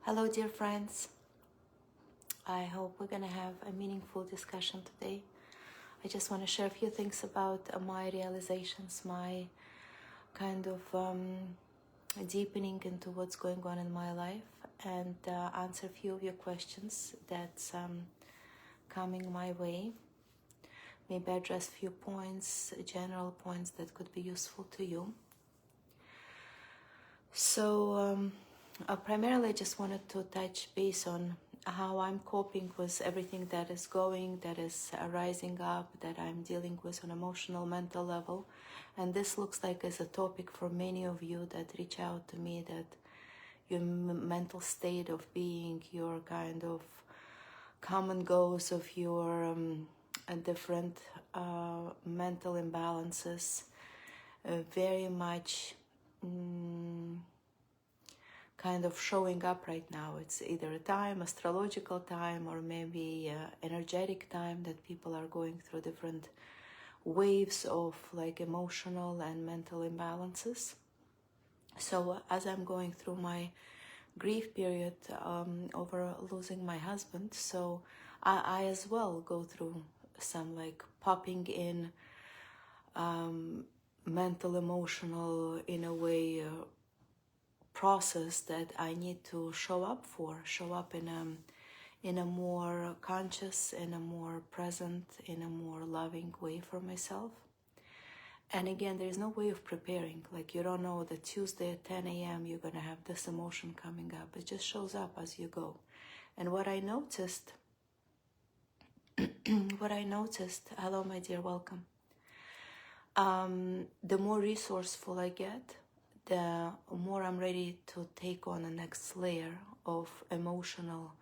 Hello, dear friends. I hope we're going to have a meaningful discussion today. I just want to share a few things about my realizations, my kind of deepening into what's going on in my life, and answer a few of your questions that's coming my way. Maybe address a few points, general points that could be useful to you. So primarily I just wanted to touch base on how I'm coping with everything that is rising up, that I'm dealing with on emotional, mental level. And this looks like as a topic for many of you that reach out to me, that your mental state of being, your kind of come and goes of your different mental imbalances, very much kind of showing up right now. It's either a time, astrological time, or maybe energetic time, that people are going through different waves of like emotional and mental imbalances. So as I'm going through my grief period over losing my husband, so I as well go through some like popping in mental, emotional, in a way, process that I need to show up in a more conscious, in a more present, in a more loving way for myself. And again, there is no way of preparing. Like, you don't know that Tuesday at 10 a.m. you're gonna have this emotion coming up. It just shows up as you go. And what I noticed, hello my dear, welcome. The more resourceful I get, the more I'm ready to take on the next layer of emotional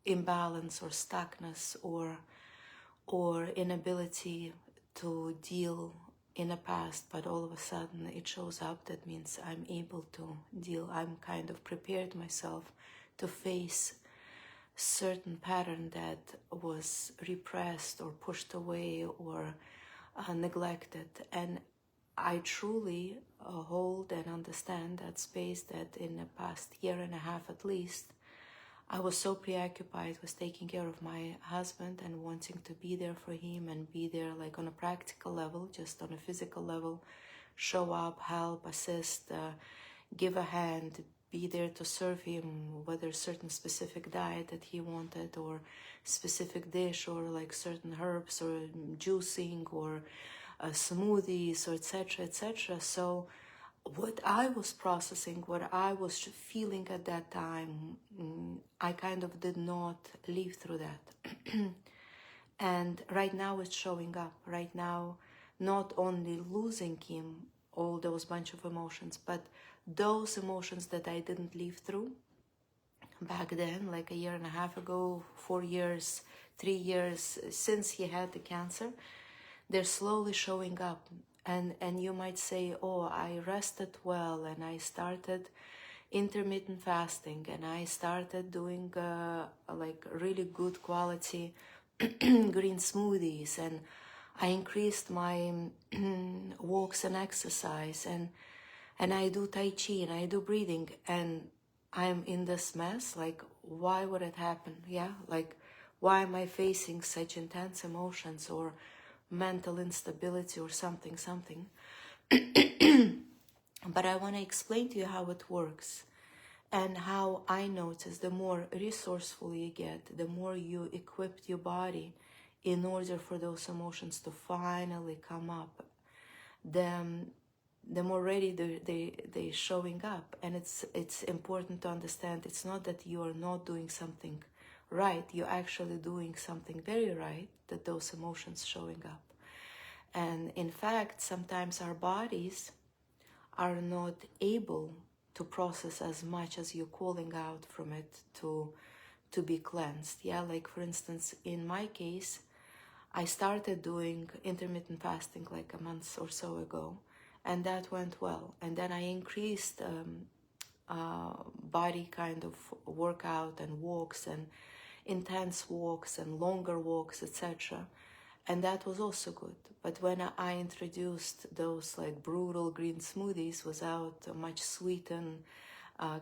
imbalance or stuckness or inability to deal in the past, but all of a sudden it shows up. That means I'm able to deal. I'm kind of prepared myself to face certain pattern that was repressed or pushed away or neglected. And I truly hold and understand that space, that in the past year and a half at least, I was so preoccupied with taking care of my husband and wanting to be there for him and be there like on a practical level, just on a physical level, show up, help, assist, give a hand, be there to serve him, whether certain specific diet that he wanted or specific dish or like certain herbs or juicing or smoothies or etc., etc. So what I was processing, what I was feeling at that time, I kind of did not live through that. And right now it's showing up. Right now, not only losing him, all those bunch of emotions, but those emotions that I didn't live through back then, like a year and a half ago, 4 years, 3 years since he had the cancer, they're slowly showing up. And you might say, oh, I rested well and I started intermittent fasting and I started doing like really good quality green smoothies, and I increased my walks and exercise, and I do Tai Chi and I do breathing, and I'm in this mess. Like, why would it happen? Yeah, like, why am I facing such intense emotions or mental instability or something. But I want to explain to you how it works and how I notice the more resourceful you get, the more you equip your body in order for those emotions to finally come up, the more ready they're showing up. And it's important to understand, it's not that you are not doing something right, you're actually doing something very right, that those emotions showing up. And in fact, sometimes our bodies are not able to process as much as you're calling out from it to be cleansed. Yeah, like for instance, in my case, I started doing intermittent fasting like a month or so ago, and that went well. And then I increased body kind of workout and walks and intense walks and longer walks, etc. And that was also good. But when I introduced those like brutal green smoothies without much sweeten,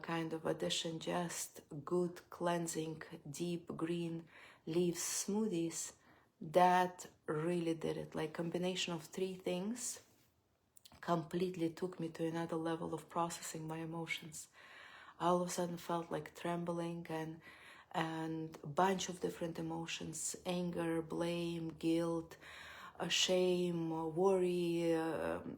kind of addition, just good cleansing deep green leaves smoothies, that really did it. Like combination of three things completely took me to another level of processing my emotions. I all of a sudden felt like trembling and a bunch of different emotions: anger, blame, guilt, shame, worry,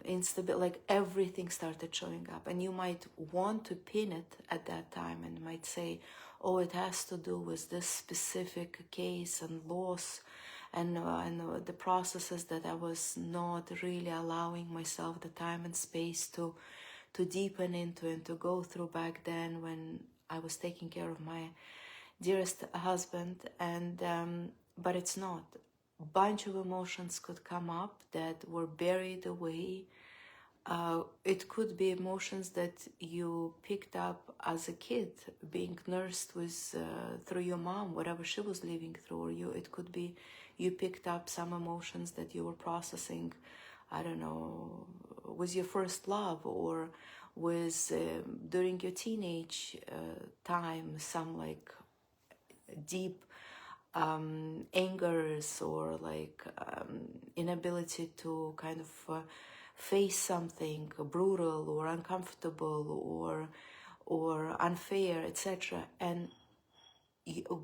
instability, like everything started showing up. And you might want to pin it at that time and might say, oh, it has to do with this specific case and loss and the processes that I was not really allowing myself the time and space to deepen into and to go through back then when I was taking care of my dearest husband. And but it's not. Bunch of emotions could come up that were buried away. It could be emotions that you picked up as a kid, being nursed with through your mom, whatever she was living through, or you. It could be you picked up some emotions that you were processing, I don't know, with your first love, or with during your teenage time, some like deep angers, or like inability to kind of face something brutal or uncomfortable or unfair, etc. And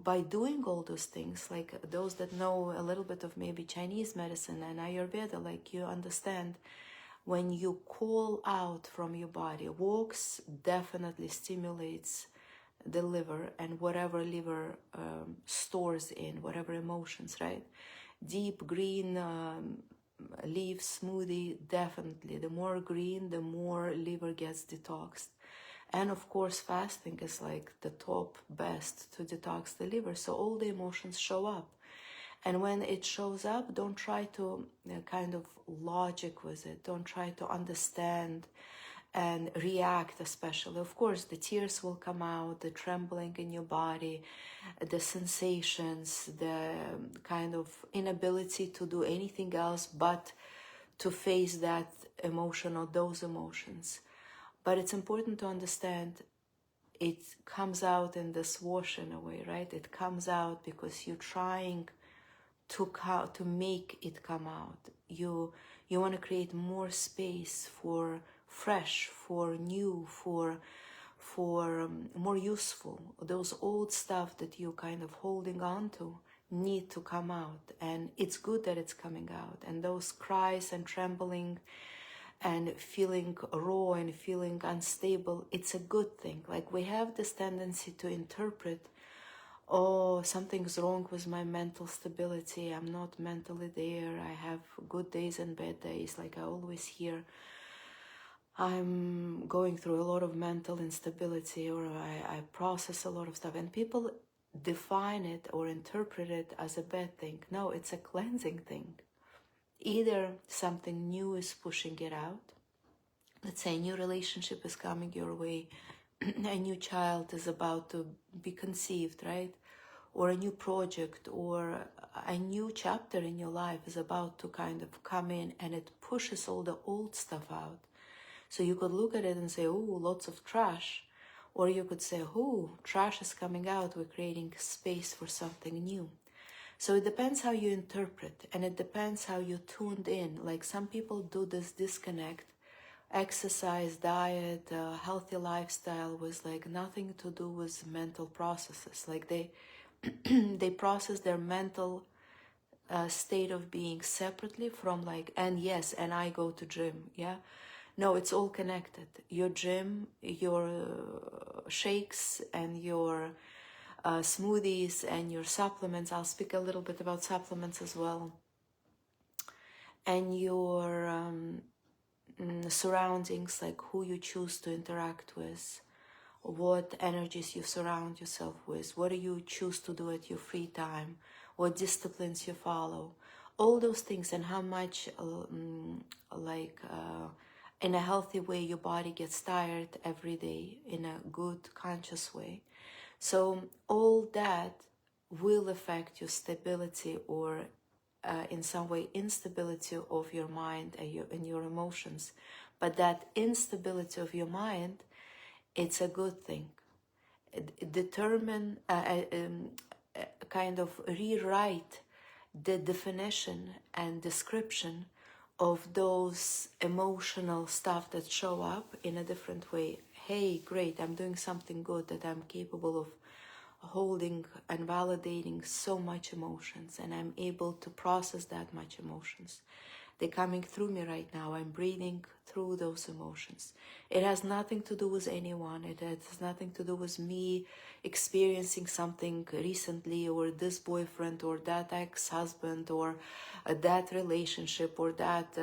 by doing all those things, like those that know a little bit of maybe Chinese medicine and Ayurveda, like you understand, when you call out from your body, walks definitely stimulates the liver and whatever liver stores in whatever emotions, right? Deep green leaf smoothie, definitely. The more green, the more liver gets detoxed. And of course, fasting is like the top best to detox the liver. So all the emotions show up. And when it shows up, don't try to kind of logic with it. Don't try to understand and react, especially. Of course, the tears will come out, the trembling in your body, the sensations, the kind of inability to do anything else but to face that emotion or those emotions. But it's important to understand it comes out in this wash in a way, right? It comes out because you're trying to make it come out. You want to create more space for fresh, for new, for more useful. Those old stuff that you kind of holding on to need to come out, and it's good that it's coming out. And those cries and trembling and feeling raw and feeling unstable, it's a good thing. Like we have this tendency to interpret, oh, something's wrong with my mental stability, I'm not mentally there, I have good days and bad days. Like I always hear, I'm going through a lot of mental instability, or I process a lot of stuff. And people define it or interpret it as a bad thing. No, it's a cleansing thing. Either something new is pushing it out. Let's say a new relationship is coming your way, a new child is about to be conceived, right? Or a new project or a new chapter in your life is about to kind of come in, and it pushes all the old stuff out. So you could look at it and say, oh, lots of trash. Or you could say, oh, trash is coming out, we're creating space for something new. So it depends how you interpret, and it depends how you tuned in. Like some people do this disconnect, exercise, diet, healthy lifestyle with like nothing to do with mental processes. Like they they process their mental state of being separately from like, and yes, and I go to gym, yeah? No, it's all connected. Your gym, your shakes, and your smoothies, and your supplements. I'll speak a little bit about supplements as well. And your surroundings, like who you choose to interact with, what energies you surround yourself with, what do you choose to do at your free time, what disciplines you follow, all those things, and how much in a healthy way your body gets tired every day in a good conscious way. So all that will affect your stability or in some way instability of your mind and your emotions. But that instability of your mind it's a good thing. Determine, kind of rewrite the definition and description of those emotional stuff that show up in a different way. Hey, great, I'm doing something good, that I'm capable of holding and validating so much emotions, and I'm able to process that much emotions. They're coming through me right now. I'm breathing through those emotions. It has nothing to do with anyone. It has nothing to do with me experiencing something recently, or this boyfriend, or that ex-husband, or that relationship, or that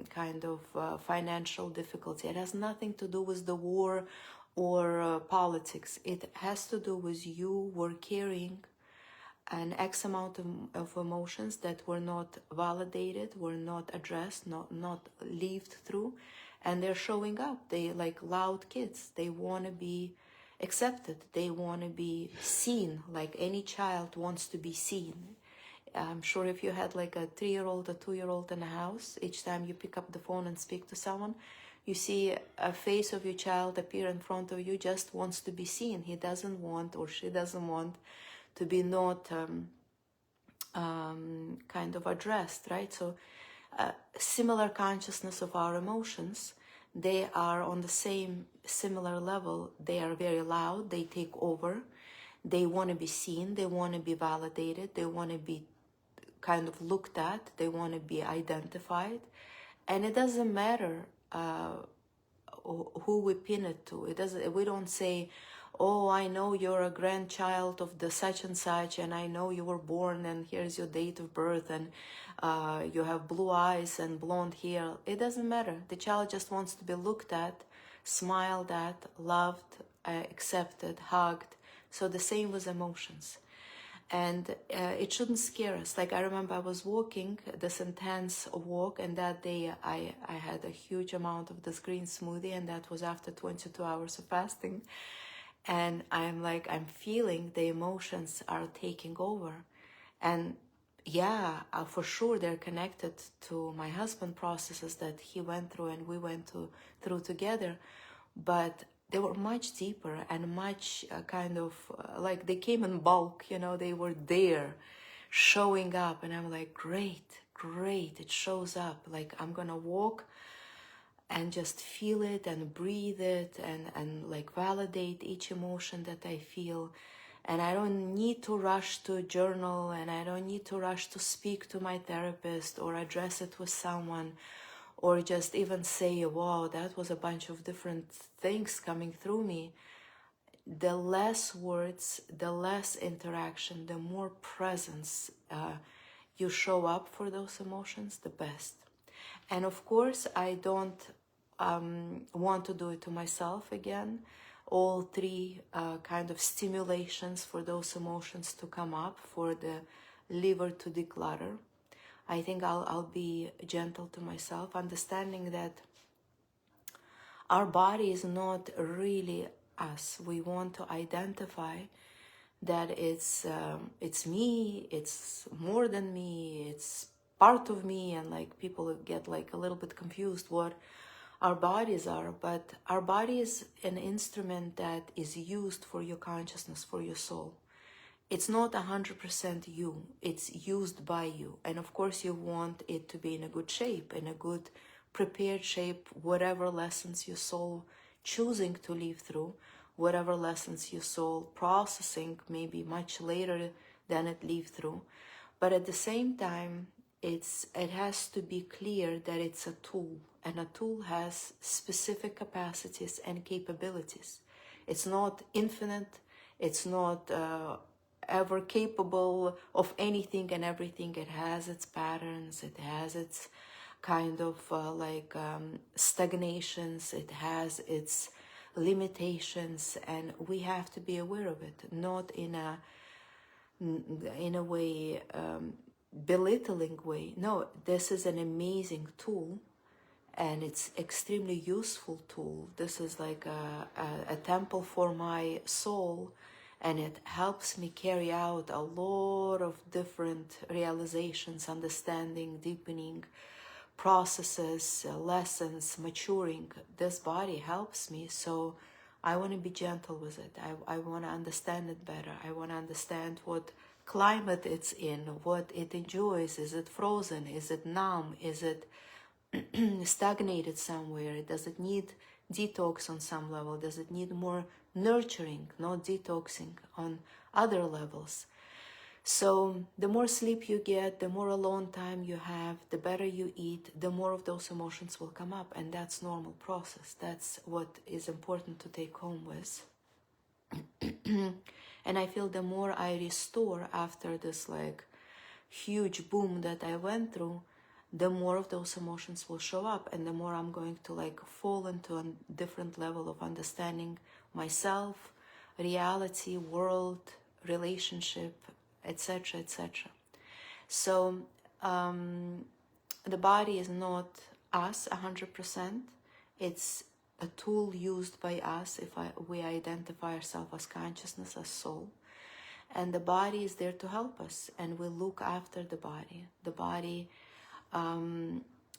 kind of financial difficulty. It has nothing to do with the war or politics. It has to do with you were carrying an X amount of emotions that were not validated, were not addressed, not lived through, and they're showing up. They like loud kids. They want to be accepted. They want to be seen, like any child wants to be seen. I'm sure if you had like a 3-year-old, a 2-year-old in a house, each time you pick up the phone and speak to someone, you see a face of your child appear in front of you, just wants to be seen. He doesn't want, or she doesn't want, to be not kind of addressed, right? So similar consciousness of our emotions, they are on the same similar level. They are very loud, they take over, they want to be seen, they want to be validated, they want to be kind of looked at, they want to be identified. And it doesn't matter who we pin it to. It doesn't, we don't say, oh, I know you're a grandchild of the such and such, and I know you were born, and here's your date of birth, and you have blue eyes and blonde hair. It doesn't matter. The child just wants to be looked at, smiled at, loved, accepted, hugged. So the same with emotions. And it shouldn't scare us. Like, I remember I was walking this intense walk, and that day I had a huge amount of this green smoothie, and that was after 22 hours of fasting. And I'm feeling the emotions are taking over. And yeah, for sure they're connected to my husband processes that he went through and we went through together. But they were much deeper and much like they came in bulk, they were there showing up. And I'm like, great, it shows up. Like, I'm gonna walk and just feel it and breathe it and like validate each emotion that I feel. And I don't need to rush to journal, and I don't need to rush to speak to my therapist or address it with someone, or just even say, wow, that was a bunch of different things coming through me. The less words, the less interaction, the more presence you show up for those emotions, the best. And of course, I don't want to do it to myself again. All three kind of stimulations for those emotions to come up, for the liver to declutter. I think I'll be gentle to myself, understanding that our body is not really us. We want to identify that it's me, it's more than me, it's part of me, and like people get like a little bit confused what our bodies are. But our body is an instrument that is used for your consciousness, for your soul. It's not 100% you, it's used by you. And of course you want it to be in a good shape, in a good prepared shape, whatever lessons your soul choosing to live through, whatever lessons your soul processing maybe much later than it lived through. But at the same time, it has to be clear that it's a tool, and a tool has specific capacities and capabilities. It's not infinite, it's not ever capable of anything and everything. It has its patterns, it has its kind of stagnations, it has its limitations, and we have to be aware of it, not in a way belittling way. No, this is an amazing tool, and it's extremely useful tool. This is like a temple for my soul, and it helps me carry out a lot of different realizations, understanding, deepening processes, lessons, maturing. This body helps me. So I want to be gentle with it. I want to understand it better. I want to understand what climate it's in, what it enjoys. Is it frozen? Is it numb? Is it stagnated somewhere? Does it need detox on some level? Does it need more nurturing, not detoxing on other levels? So the more sleep you get, the more alone time you have, the better you eat, the more of those emotions will come up. And that's normal process. That's what is important to take home with. And I feel the more I restore after this like huge boom that I went through, the more of those emotions will show up, and the more I'm going to like fall into a different level of understanding myself, reality, world, relationship, etc., etc. So the body is not us 100%. It's a tool used by us if we identify ourselves as consciousness, as soul. And the body is there to help us, and we look after the body. The body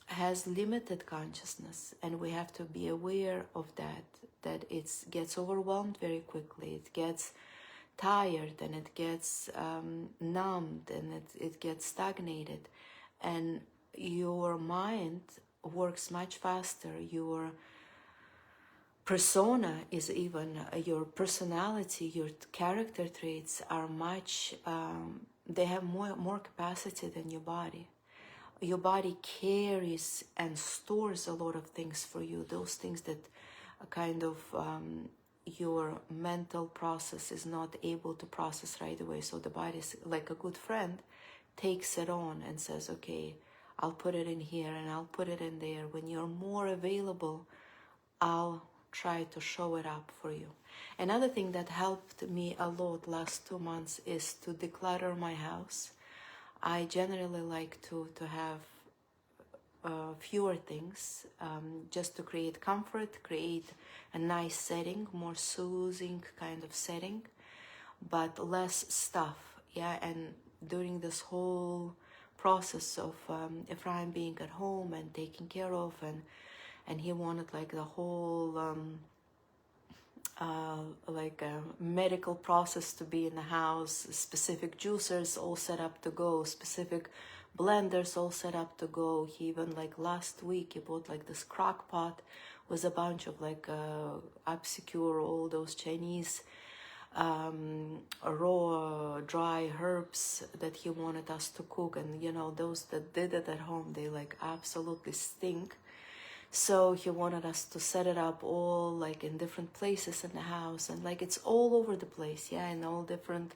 has limited consciousness, and we have to be aware of that it gets overwhelmed very quickly. It gets tired, and it gets numbed, and it gets stagnated. And your mind works much faster. Your persona is even, your personality, your character traits are much, they have more capacity than your body. Your body carries and stores a lot of things for you, those things that kind of your mental process is not able to process right away. So the body is like a good friend, takes it on and says, okay, I'll put it in here and I'll put it in there. When you're more available, I'll try to show it up for you. Another thing that helped me a lot last 2 months is to declutter my house. I generally like to have fewer things, just to create comfort, create a nice setting, more soothing kind of setting, but less stuff. Yeah, and during this whole process of Ephraim being at home and taken care of, and he wanted like the whole like a medical process to be in the house, specific juicers all set up to go, specific blenders all set up to go. He even like last week he bought like this crock pot with a bunch of like Absecure, all those Chinese raw dry herbs that he wanted us to cook. And you know, those that did it at home, they like absolutely stink. So he wanted us to set it up all like in different places in the house, and like it's all over the place, yeah, in all different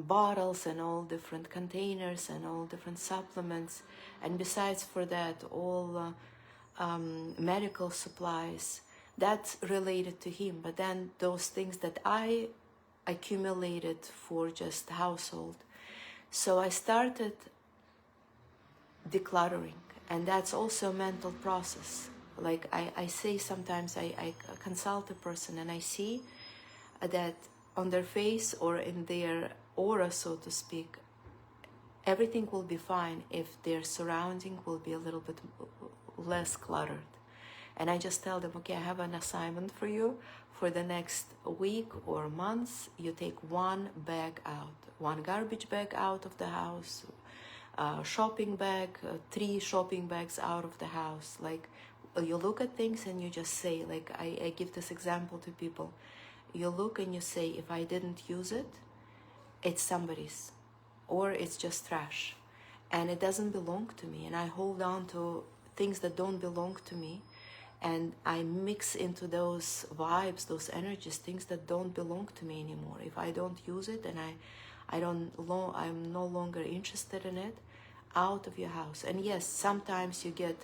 bottles and all different containers and all different supplements. And besides for that, all medical supplies that's related to him. But then those things that I accumulated for just household. So I started decluttering. And that's also a mental process. Like I say sometimes, I consult a person and I see that on their face or in their aura, so to speak, everything will be fine if their surrounding will be a little bit less cluttered. And I just tell them, okay, I have an assignment for you. For the next week or months, you take one bag out, one garbage bag out of the house, shopping bag, 3 shopping bags out of the house. Like you look at things and you just say, like I give this example to people. You look and you say, if I didn't use it, it's somebody's, or it's just trash, and it doesn't belong to me. And I hold on to things that don't belong to me, and I mix into those vibes, those energies, things that don't belong to me anymore. If I don't use it and I'm no longer interested in it, out of your house. And yes, sometimes you get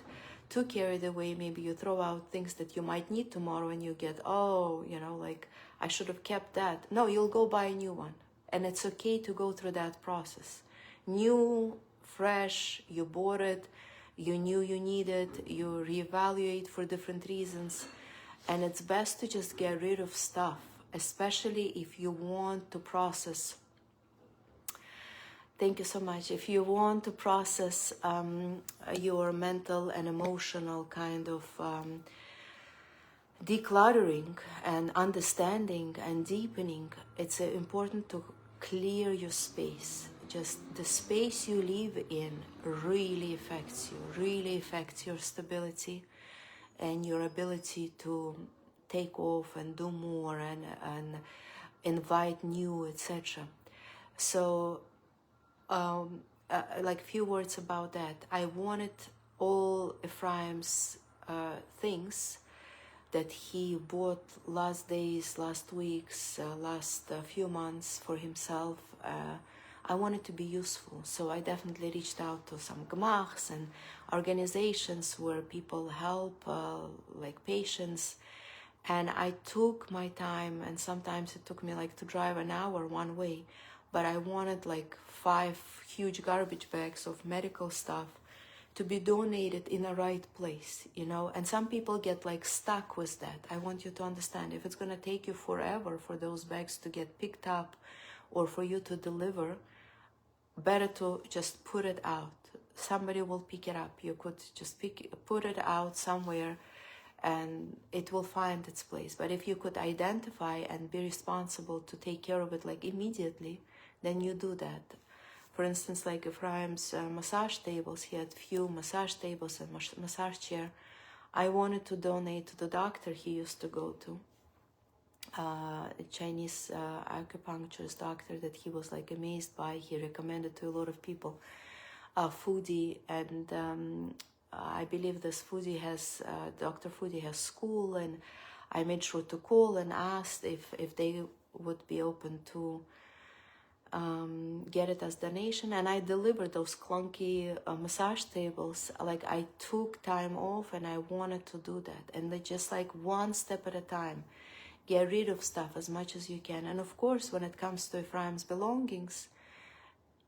too carried away. Maybe you throw out things that you might need tomorrow and you get, oh, you know, like I should have kept that. No, you'll go buy a new one. And it's okay to go through that process. New, fresh, you bought it, you knew you need it, you reevaluate for different reasons. And it's best to just get rid of stuff, especially if you want to process. Thank you so much. If you want to process your mental and emotional kind of decluttering and understanding and deepening, it's important to clear your space. Just the space you live in really affects you, really affects your stability and your ability to take off and do more and invite new, etc. So like few words about that. I wanted all Ephraim's things that he bought last days, last weeks, last few months for himself. I wanted to be useful, so I definitely reached out to some gmachs and organizations where people help, like patients, and I took my time, and sometimes it took me like to drive an hour one way, but I wanted like 5 huge garbage bags of medical stuff to be donated in the right place, you know. And some people get like stuck with that. I want you to understand, if it's going to take you forever for those bags to get picked up or for you to deliver, better to just put it out. Somebody will pick it up. You could just put it out somewhere and it will find its place. But if you could identify and be responsible to take care of it like immediately, then you do that. For instance, like Ephraim's massage tables, he had few massage tables and massage chair. I wanted to donate to the doctor he used to go to, a Chinese acupuncturist doctor that he was like amazed by. He recommended to a lot of people, foodie, and I believe this foodie has, Dr. Foodie has school, and I made sure to call and asked if they would be open to get it as donation, and I delivered those clunky massage tables. Like I took time off and I wanted to do that, and they just like one step at a time, get rid of stuff as much as you can. And of course, when it comes to Ephraim's belongings,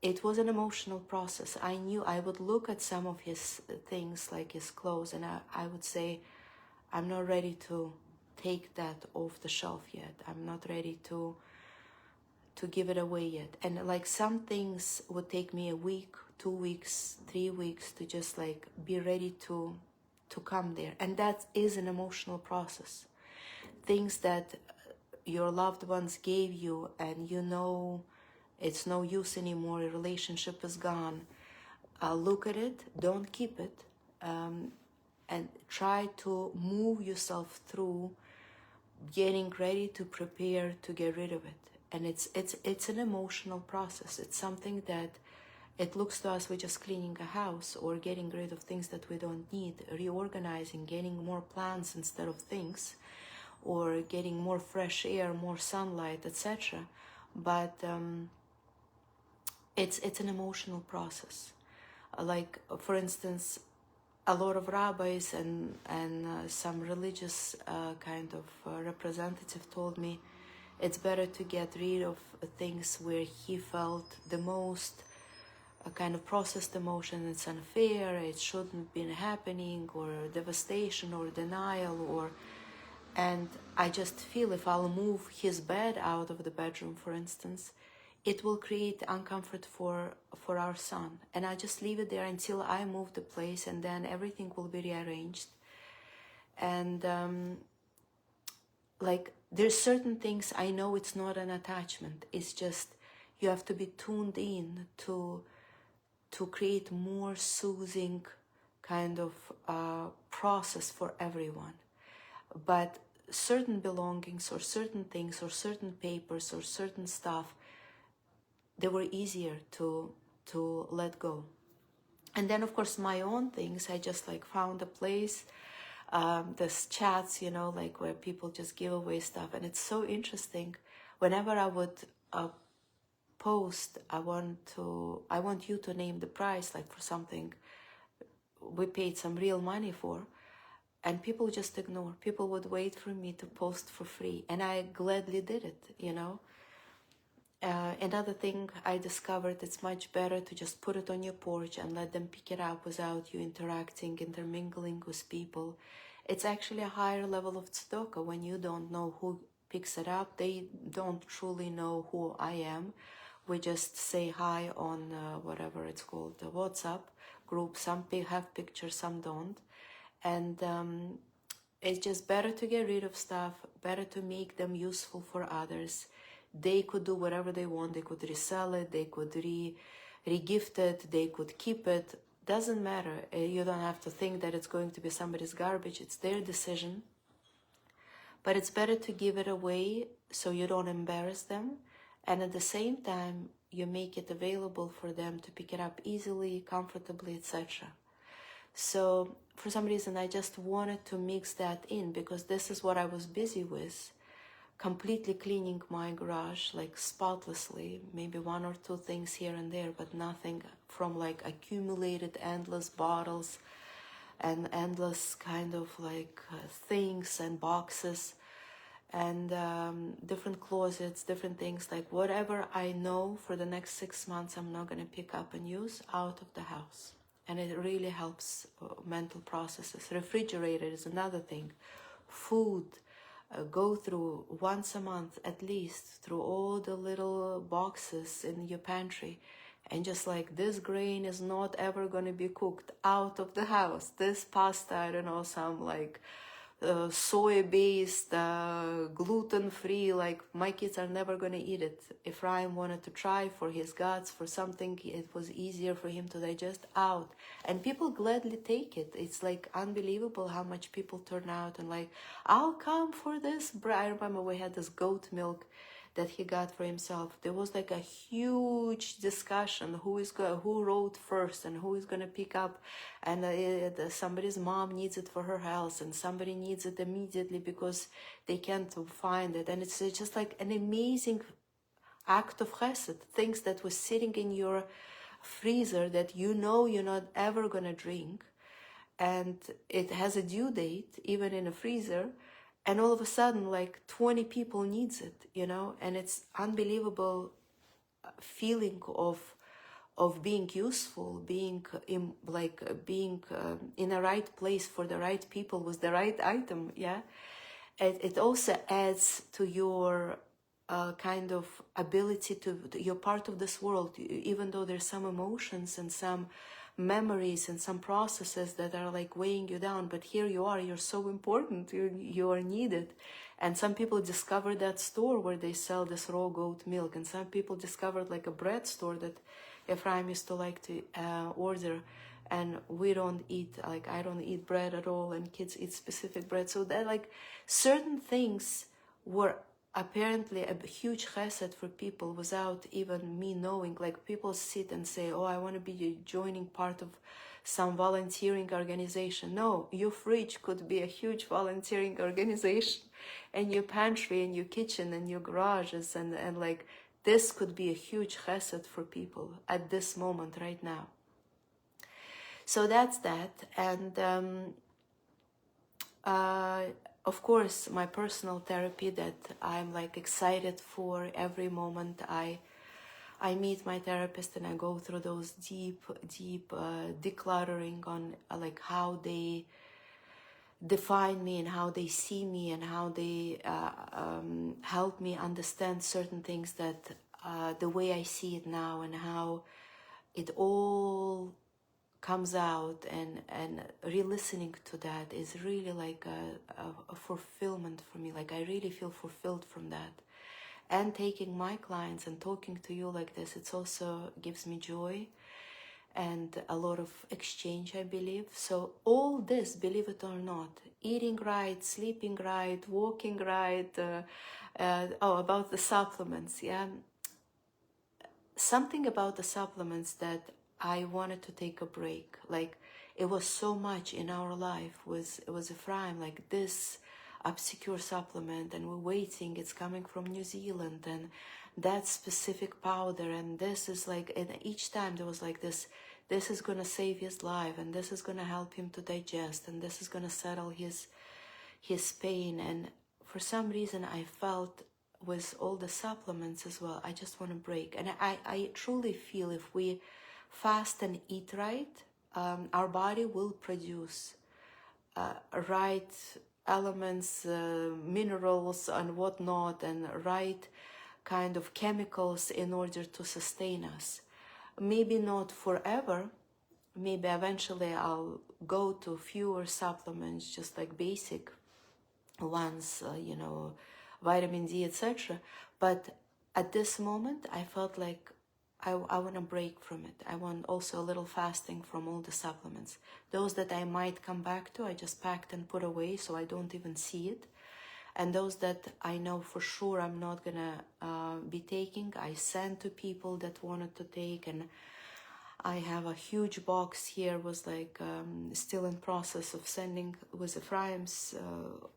it was an emotional process. I knew I would look at some of his things, like his clothes, and I would say, I'm not ready to take that off the shelf yet. I'm not ready to give it away yet. And like some things would take me a week, 2 weeks, 3 weeks to just like be ready to come there. And that is an emotional process. Things that your loved ones gave you and you know it's no use anymore, your relationship is gone. Look at it, don't keep it, and try to move yourself through getting ready to prepare to get rid of it. And it's an emotional process. It's something that it looks to us, we're just cleaning a house or getting rid of things that we don't need, reorganizing, getting more plants instead of things, or getting more fresh air, more sunlight, etc. But it's an emotional process. Like for instance, a lot of rabbis and some religious kind of representative told me it's better to get rid of things where he felt the most kind of processed emotion. It's unfair, it shouldn't be happening, or devastation or denial, or, and I just feel if I'll move his bed out of the bedroom, for instance, it will create uncomfort for our son, and I just leave it there until I move the place, and then everything will be rearranged. And like there's certain things I know it's not an attachment, it's just you have to be tuned in to create more soothing kind of process for everyone. But certain belongings or certain things or certain papers or certain stuff, they were easier to let go. And then of course my own things, I just like found a place, there's chats, you know, like where people just give away stuff, and it's so interesting. Whenever I would post, I want you to name the price, like for something we paid some real money for, and people just ignore. People would wait for me to post for free, and I gladly did it, you know. Another thing I discovered, it's much better to just put it on your porch and let them pick it up without you interacting, intermingling with people. It's actually a higher level of tzedakah when you don't know who picks it up. They don't truly know who I am. We just say hi on whatever it's called, the WhatsApp group. Some have pictures, some don't. And it's just better to get rid of stuff, better to make them useful for others. They could do whatever they want. They could resell it, they could re-gift it, they could keep it. Doesn't matter. You don't have to think that it's going to be somebody's garbage. It's their decision. But it's better to give it away so you don't embarrass them. And at the same time, you make it available for them to pick it up easily, comfortably, etc. So for some reason, I just wanted to mix that in because this is what I was busy with, completely cleaning my garage, like spotlessly, maybe one or two things here and there, but nothing from like accumulated endless bottles and endless kind of like things and boxes and different closets, different things, like whatever I know for the next 6 months I'm not going to pick up and use, out of the house. And it really helps mental processes. Refrigerator is another thing. Food, go through once a month at least through all the little boxes in your pantry, and just like, this grain is not ever going to be cooked, out of the house. This pasta, I don't know, some like soy-based, gluten-free, like my kids are never going to eat it. If Ryan wanted to try for his guts, for something, it was easier for him to digest, out. And people gladly take it. It's like unbelievable how much people turn out and like, I'll come for this. I remember we had this goat milk that he got for himself. There was like a huge discussion who wrote first and who is going to pick up, and somebody's mom needs it for her health and somebody needs it immediately because they can't find it. And it's just like an amazing act of chesed, things that was sitting in your freezer that you know you're not ever going to drink, and it has a due date even in a freezer, and all of a sudden like 20 people needs it, you know. And it's unbelievable feeling of being useful, being in a right place for the right people with the right item. Yeah, it also adds to your kind of ability to you're part of this world, even though there's some emotions and some memories and some processes that are like weighing you down, but here you are, you're so important, you are needed. And some people discovered that store where they sell this raw goat milk, and some people discovered like a bread store that Ephraim used to like to order. And we don't eat, like I don't eat bread at all, and kids eat specific bread. So that like certain things were apparently a huge chesed for people without even me knowing. Like people sit and say, oh, I want to be joining part of some volunteering organization. No, your fridge could be a huge volunteering organization, and your pantry and your kitchen and your garages, and like this could be a huge chesed for people at this moment right now. So that's that. And of course, my personal therapy that I'm like excited for every moment I meet my therapist, and I go through those deep decluttering on like how they define me and how they see me and how they help me understand certain things that the way I see it now, and how it all comes out, and re-listening to that is really like a fulfillment for me. Like I really feel fulfilled from that. And taking my clients and talking to you like this, it also gives me joy and a lot of exchange, I believe. So all this, believe it or not, eating right, sleeping right, walking right, about the supplements, yeah. Something about the supplements that I wanted to take a break. Like it was so much in our life it was Ephraim, like this obscure supplement, and we're waiting, it's coming from New Zealand, and that specific powder, and this is like, and each time there was like this is going to save his life, and this is going to help him to digest, and this is going to settle his pain. And for some reason I felt with all the supplements as well, I just want to break. And I truly feel if we fast and eat right, our body will produce right elements, minerals and whatnot, and right kind of chemicals in order to sustain us. Maybe not forever, maybe eventually I'll go to fewer supplements, just like basic once, you know, vitamin D, etc. But at this moment, I felt like I want to break from it. I want also a little fasting from all the supplements. Those that I might come back to, I just packed and put away so I don't even see it. And those that I know for sure I'm not gonna be taking, I sent to people that wanted to take. And I have a huge box here, was like still in process of sending with Ephraim's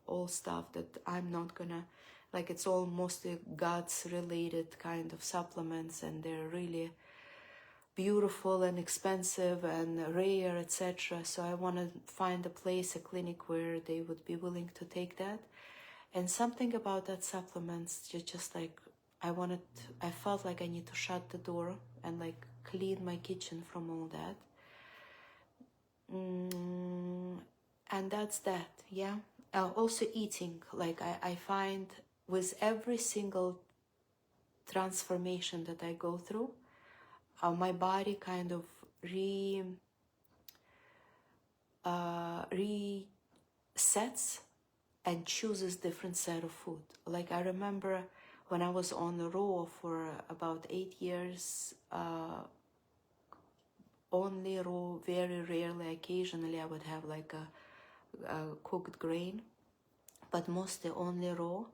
all stuff that I'm not gonna, like, it's all mostly guts related kind of supplements, and they're really beautiful and expensive and rare, etc. So I want to find a place, a clinic where they would be willing to take that. And something about that supplements, just like I felt like I need to shut the door and like clean my kitchen from all that. And that's that, yeah. Also eating, like I find with every single transformation that I go through, my body kind of resets and chooses different set of food. Like I remember when I was on the raw for about 8 years, only raw, very rarely, occasionally I would have like a cooked grain, but mostly only raw.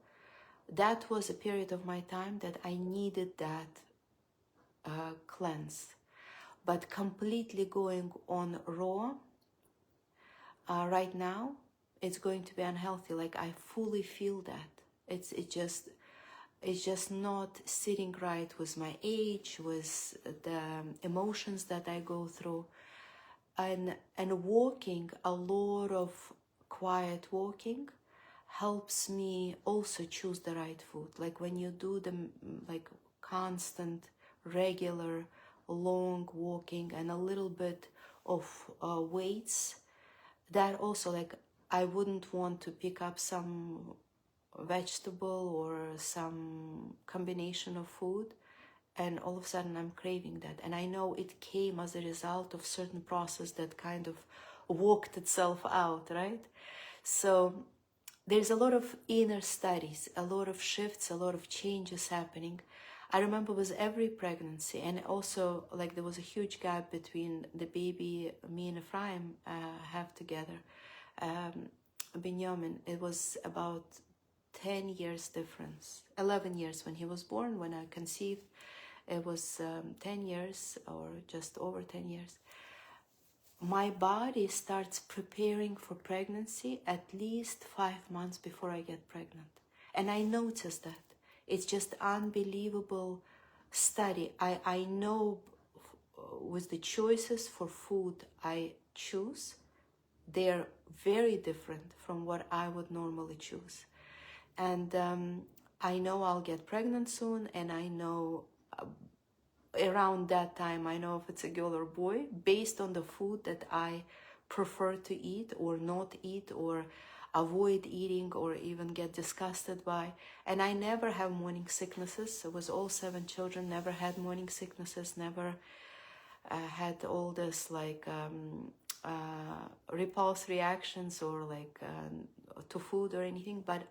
That was a period of my time that I needed that cleanse. But completely going on raw right now, it's going to be unhealthy. Like I fully feel that it's just not sitting right with my age, with the emotions that I go through, and walking, a lot of quiet walking helps me also choose the right food. Like when you do the like constant, regular, long walking and a little bit of weights, that also, like, I wouldn't want to pick up some vegetable or some combination of food and all of a sudden I'm craving that. And I know it came as a result of certain process that kind of worked itself out, right? So there's a lot of inner studies, a lot of shifts, a lot of changes happening. I remember with every pregnancy, and also like there was a huge gap between the baby me and Ephraim have together. Benjamin, it was about 10 years difference, 11 years when he was born. When I conceived, it was 10 years or just over 10 years. My body starts preparing for pregnancy at least 5 months before I get pregnant. And I noticed that. It's just unbelievable study. I know with the choices for food I choose, they're very different from what I would normally choose. And I know I'll get pregnant soon, and I know around that time, I know if it's a girl or boy, based on the food that I prefer to eat or not eat or avoid eating or even get disgusted by. And I never have morning sicknesses. It was all 7 children, never had morning sicknesses, never had all this like repulse reactions or like to food or anything. But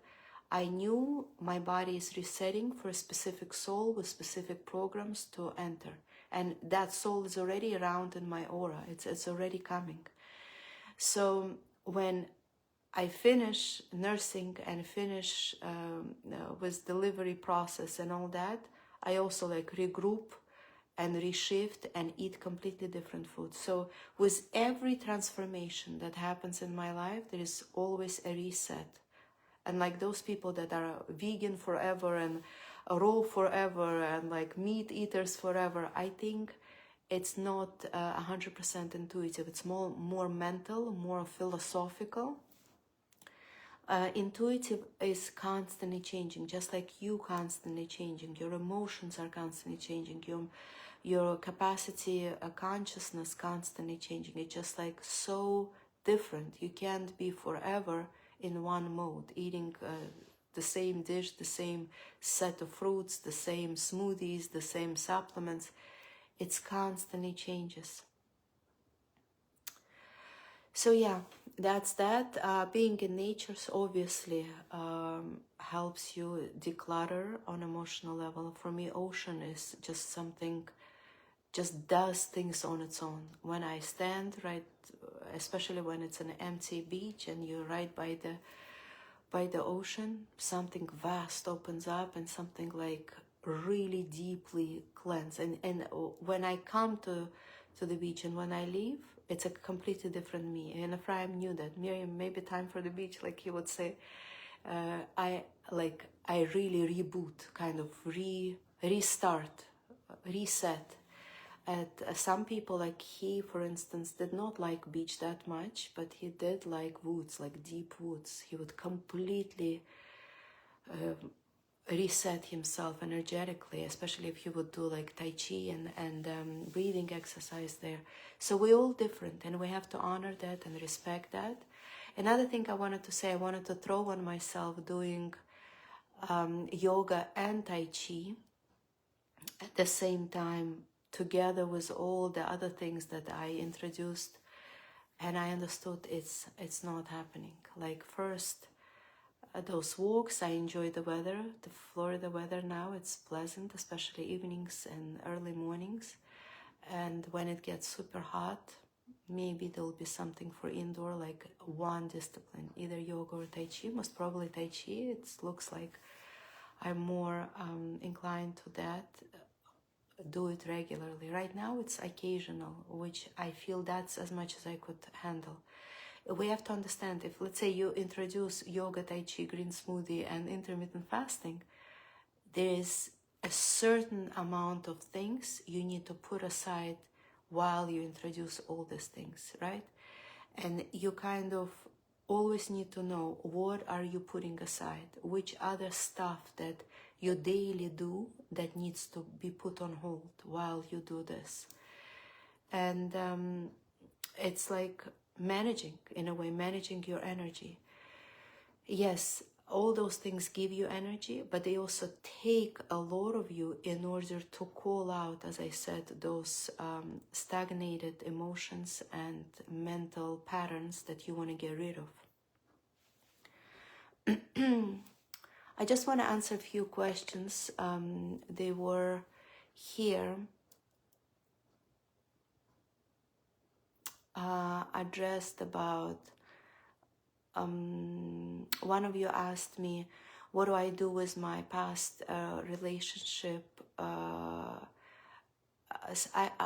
I knew my body is resetting for a specific soul with specific programs to enter. And that soul is already around in my aura. It's already coming. So when I finish nursing and finish with delivery process and all that, I also like regroup and reshift and eat completely different food. So with every transformation that happens in my life, there is always a reset. And like those people that are vegan forever and raw forever and like meat eaters forever, I think it's not 100% intuitive. It's more mental, more philosophical. Intuitive is constantly changing, just like you constantly changing. Your emotions are constantly changing. Your capacity, consciousness constantly changing. It's just like so different. You can't be forever in one mode, eating the same dish, the same set of fruits, the same smoothies, the same supplements. It's constantly changes. So yeah, that's that. Being in nature obviously helps you declutter on emotional level. For me, ocean is just something, just does things on its own. When I stand right, especially when it's an empty beach and you're right by the ocean, something vast opens up and something like really deeply cleanse. And when I come to the beach and when I leave, it's a completely different me. And Ephraim knew that. Miriam, maybe time for the beach, like he would say. I really reboot, kind of restart, reset. And some people, like he, for instance, did not like beach that much, but he did like woods, like deep woods. He would completely reset himself energetically, especially if you would do like Tai Chi and breathing exercise there. So we're all different and we have to honor that and respect that. Another thing I wanted to say, I wanted to throw on myself doing yoga and Tai Chi at the same time, together with all the other things that I introduced, and I understood it's not happening. Like first, those walks, I enjoy the weather, the Florida weather now, it's pleasant, especially evenings and early mornings. And when it gets super hot, maybe there'll be something for indoor, like one discipline, either yoga or Tai Chi, most probably Tai Chi. It looks like I'm more inclined to that, do it regularly. Right now it's occasional, which I feel that's as much as I could handle. We have to understand, if let's say you introduce yoga, Tai Chi, green smoothie and intermittent fasting, there is a certain amount of things you need to put aside while you introduce all these things, right? And you kind of always need to know what are you putting aside, which other stuff that you daily do that needs to be put on hold while you do this. And it's like managing, in a way, managing your energy. Yes, all those things give you energy, but they also take a lot of you in order to call out, as I said, those stagnated emotions and mental patterns that you want to get rid of. I just want to answer a few questions. They were here addressed about, one of you asked me, what do I do with my past relationship?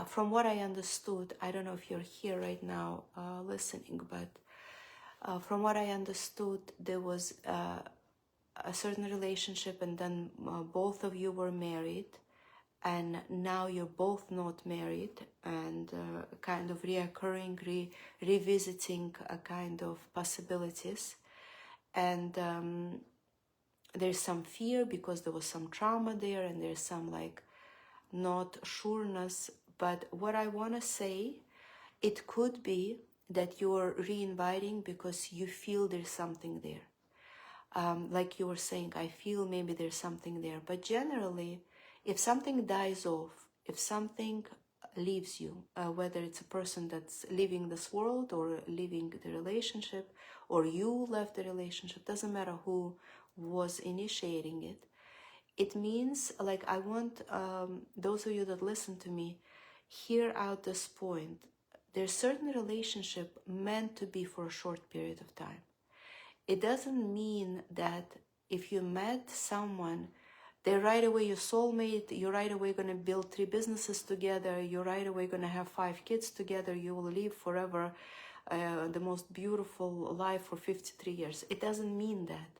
From what I understood, I don't know if you're here right now listening, but from what I understood, there was a certain relationship and then both of you were married, and now you're both not married, and kind of reoccurring, revisiting a kind of possibilities. And there's some fear because there was some trauma there, and there's some like not sureness. But what I want to say, it could be that you're re-inviting because you feel there's something there. Like you were saying, I feel maybe there's something there. But generally, if something dies off, if something leaves you, whether it's a person that's leaving this world or leaving the relationship, or you left the relationship, doesn't matter who was initiating it, it means, like, I want those of you that listen to me, hear out this point. There's certain relationship meant to be for a short period of time. It doesn't mean that if you met someone, they're right away your soulmate, you're right away going to build 3 businesses together, you're right away going to have 5 kids together, you will live forever the most beautiful life for 53 years. It doesn't mean that.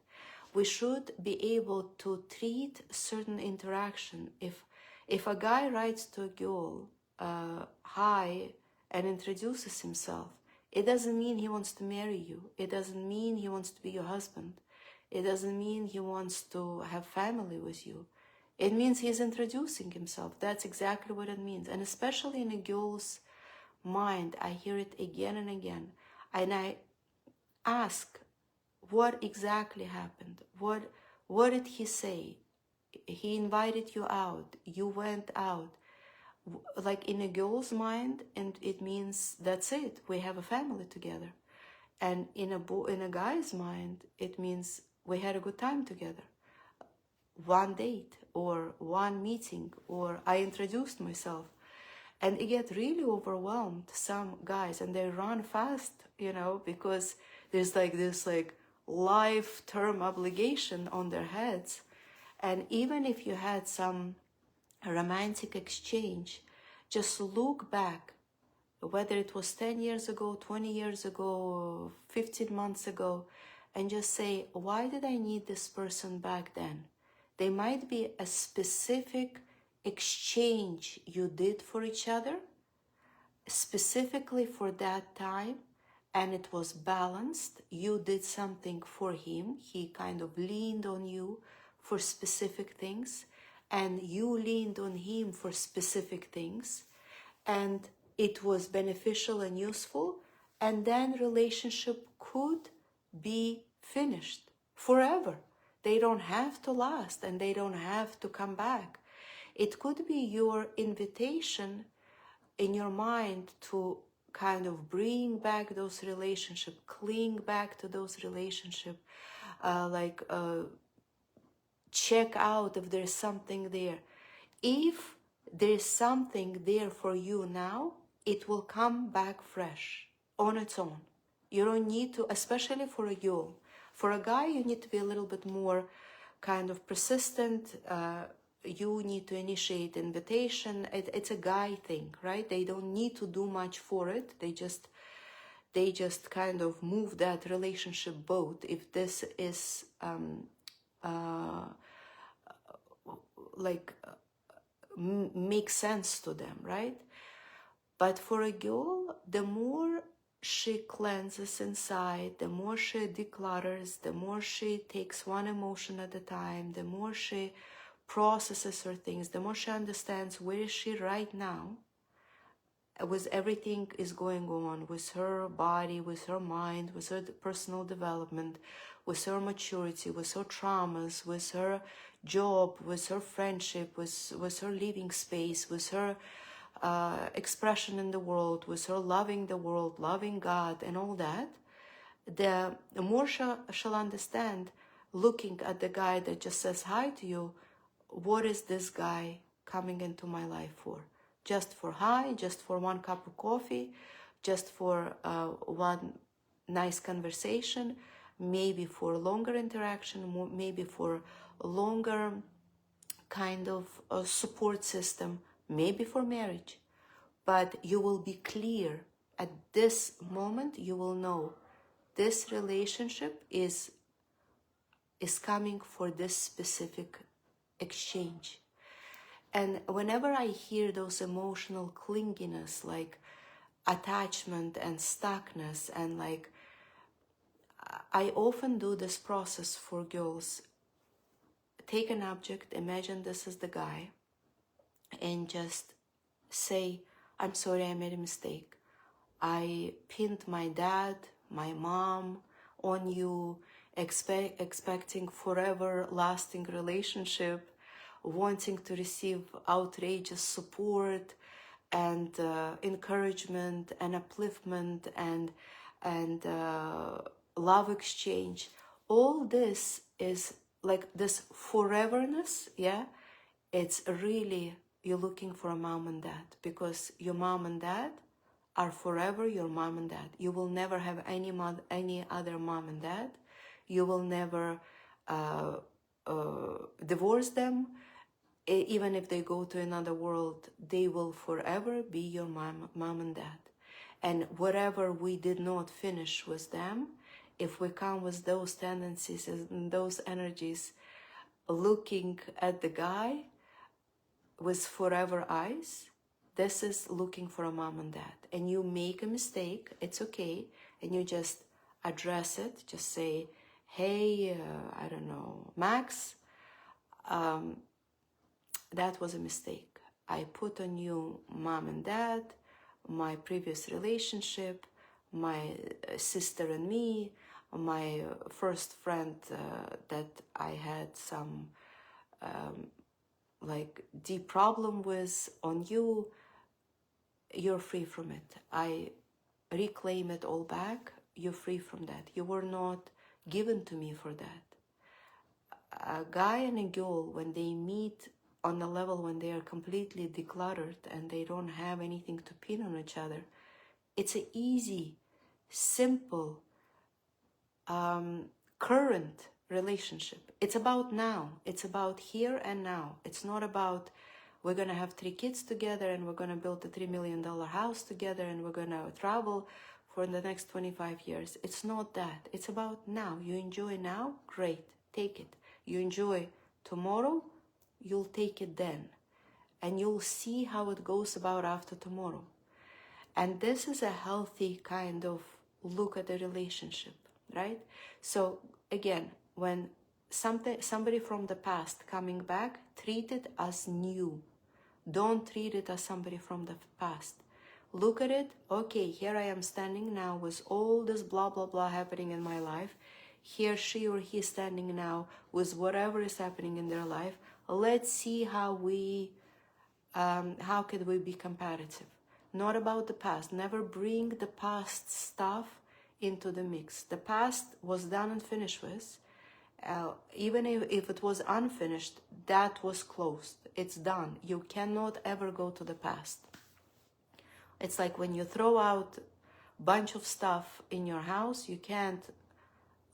We should be able to treat certain interaction. If a guy writes to a girl, hi, and introduces himself, it doesn't mean he wants to marry you. It doesn't mean he wants to be your husband. It doesn't mean he wants to have family with you. It means he's introducing himself. That's exactly what it means. And especially in a girl's mind, I hear it again and again. And I ask, what exactly happened? What did he say? He invited you out. You went out. like in a girl's mind, and it means that's it, we have a family together. And in a guy's mind, it means we had a good time together. One date or one meeting, or I introduced myself. And it get really overwhelmed, some guys, and they run fast, you know, because there's like this like life-term obligation on their heads. And even if you had some romantic exchange, just look back, whether it was 10 years ago, 20 years ago, 15 months ago, and just say, why did I need this person back then? There might be a specific exchange you did for each other, specifically for that time, and it was balanced. You did something for him. He kind of leaned on you for specific things, and you leaned on him for specific things, and it was beneficial and useful, and then relationship could be finished forever. They don't have to last, and they don't have to come back. It could be your invitation in your mind to kind of bring back those relationships, cling back to those relationships, check out if there's something there. If there's something there for you now, it will come back fresh on its own. You don't need to, especially for a girl. For a guy, you need to be a little bit more kind of persistent. You need to initiate invitation. It's a guy thing, right? They don't need to do much for it. They just kind of move that relationship boat if this is makes sense to them, right? But for a girl, the more she cleanses inside, the more she declutters, the more she takes one emotion at a time, the more she processes her things, the more she understands where is she right now, with everything is going on, with her body, with her mind, with her personal development, with her maturity, with her traumas, with her job, with her friendship, with her living space, with her expression in the world, with her loving the world, loving God, and all that, the more she'll understand, looking at the guy that just says hi to you, what is this guy coming into my life for? Just for hi, just for one cup of coffee, just for one nice conversation, maybe for longer interaction, maybe for longer kind of support system, maybe for marriage. But you will be clear at this moment. You will know this relationship is coming for this specific exchange. And whenever I hear those emotional clinginess, like attachment and stuckness, and like, I often do this process for girls. Take an object, imagine this is the guy, and just say, I'm sorry, I made a mistake. I pinned my dad, my mom on you, expecting forever lasting relationship, wanting to receive outrageous support and encouragement and upliftment and love exchange. All this is like this foreverness, yeah? It's really, you're looking for a mom and dad, because your mom and dad are forever your mom and dad. You will never have any other mom and dad. You will never divorce them. Even if they go to another world, they will forever be your mom and dad. And whatever we did not finish with them, if we come with those tendencies and those energies, looking at the guy with forever eyes, this is looking for a mom and dad. And you make a mistake, it's okay, and you just address it. Just say, hey, I don't know, Max, that was a mistake. I put on you mom and dad, my previous relationship, my sister and me, my first friend that I had some like deep problem with on you, you're free from it. I reclaim it all back. You're free from that. You were not given to me for that. A guy and a girl, when they meet on a level when they are completely decluttered and they don't have anything to pin on each other, it's an easy, simple, current relationship. It's about now. It's about here and now. It's not about we're going to have 3 kids together and we're going to build a $3 million house together and we're going to travel for the next 25 years. It's not that. It's about now. You enjoy now, great, take it. You enjoy tomorrow, you'll take it then. And you'll see how it goes about after tomorrow. And this is a healthy kind of look at the relationship, right? So again, when somebody from the past coming back, treat it as new. Don't treat it as somebody from the past. Look at it, okay, here I am standing now with all this blah, blah, blah happening in my life. Here she or he standing now with whatever is happening in their life. Let's see how can we be compatible. Not about the past. Never bring the past stuff into the mix. The past was done and finished with. Even if it was unfinished, that was closed. It's done. You cannot ever go to the past. It's like when you throw out a bunch of stuff in your house, you can't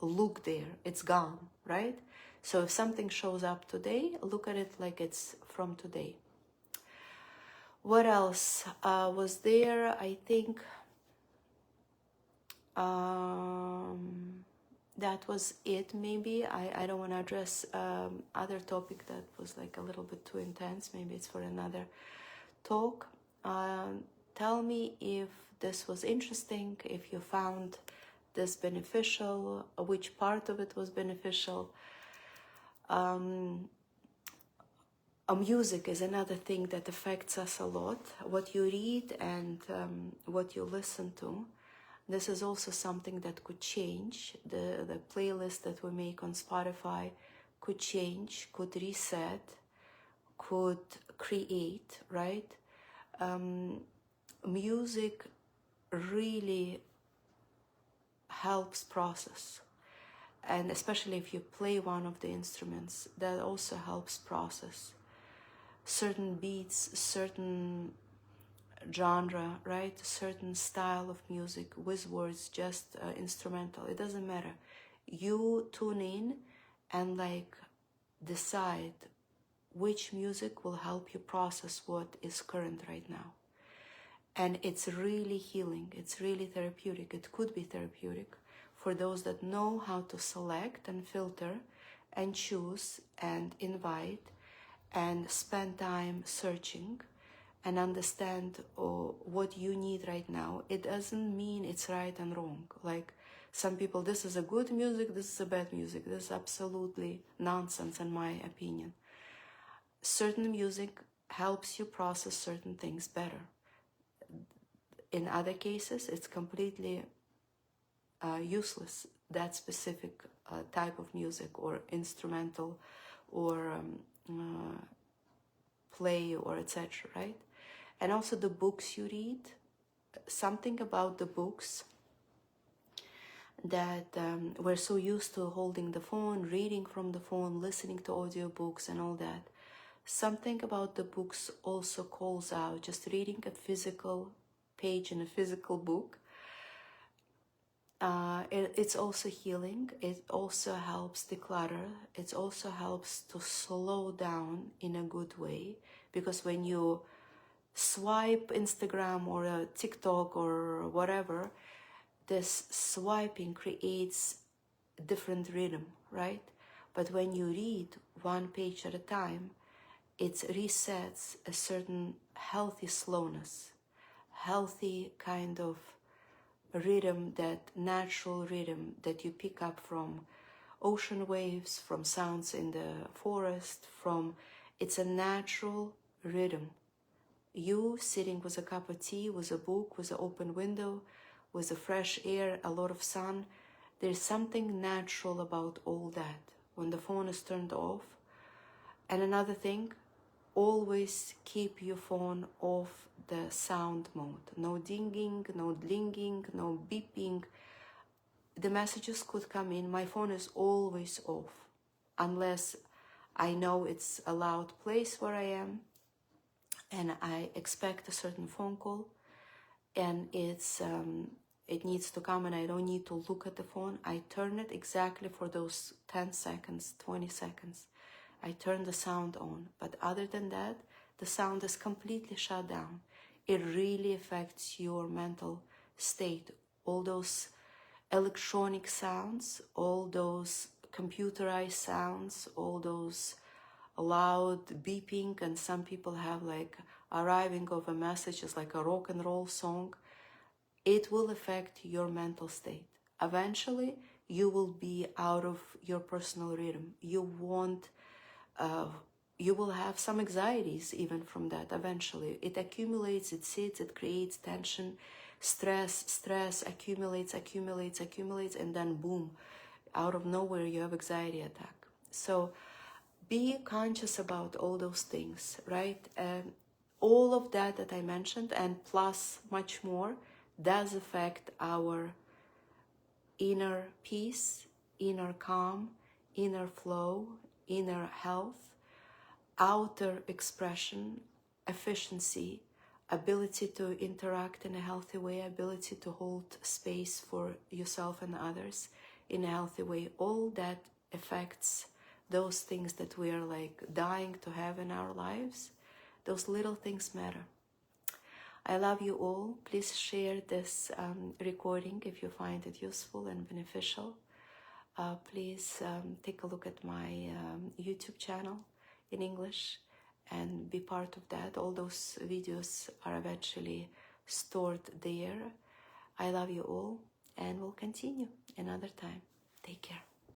look there. It's gone, right? So if something shows up today, look at it like it's from today. What else was there? I think that was it, maybe. I don't want to address other topic that was like a little bit too intense. Maybe it's for another talk. Tell me if this was interesting, if you found this beneficial, which part of it was beneficial. Music is another thing that affects us a lot. What you read and what you listen to. This is also something that could change. The playlist that we make on Spotify could change, could reset, could create, right? Music really helps process. And especially if you play one of the instruments, that also helps process. Certain beats, certain genre, right? Certain style of music with words, just instrumental. It doesn't matter. You tune in and like decide which music will help you process what is current right now. And it's really healing. It's really therapeutic. It could be therapeutic for those that know how to select and filter and choose and invite and spend time searching and understand what you need right now. It doesn't mean it's right and wrong. Like some people, this is a good music, this is a bad music. This is absolutely nonsense in my opinion. Certain music helps you process certain things better. In other cases, it's completely useless, that specific type of music or instrumental or play or etc., right? And also the books you read, something about the books that we're so used to holding the phone, reading from the phone, listening to audiobooks and all that. Something about the books also calls out, just reading a physical page in a physical book. It's also healing. It also helps declutter. It also helps to slow down in a good way. Because when you swipe Instagram or a TikTok or whatever, this swiping creates a different rhythm, right? But when you read one page at a time, it resets a certain healthy slowness, healthy kind of rhythm, that natural rhythm that you pick up from ocean waves, from sounds in the forest, it's a natural rhythm. You sitting with a cup of tea, with a book, with an open window, with the fresh air, a lot of sun, there's something natural about all that when the phone is turned off. And another thing, always keep your phone off the sound mode. No dinging, no dlinging, no beeping. The messages could come in. My phone is always off unless I know it's a loud place where I am and I expect a certain phone call and it needs to come and I don't need to look at the phone. I turn it exactly for those 10 seconds, 20 seconds. I turn the sound on, but other than that, the sound is completely shut down. It really affects your mental state. All those electronic sounds, all those computerized sounds, all those loud beeping, and some people have like arriving of a message is like a rock and roll song. It will affect your mental state. Eventually, you will be out of your personal rhythm. You will have some anxieties even from that eventually. It accumulates, it sits, it creates tension, stress accumulates, and then boom, out of nowhere you have anxiety attack. So be conscious about all those things, right? All of that I mentioned and plus much more does affect our inner peace, inner calm, inner flow, inner health, outer expression, efficiency, ability to interact in a healthy way, ability to hold space for yourself and others in a healthy way. All that affects those things that we are like dying to have in our lives. Those little things matter. I love you all. Please share this recording if you find it useful and beneficial. Please take a look at my YouTube channel in English and be part of that. All those videos are eventually stored there. I love you all and we'll continue another time. Take care.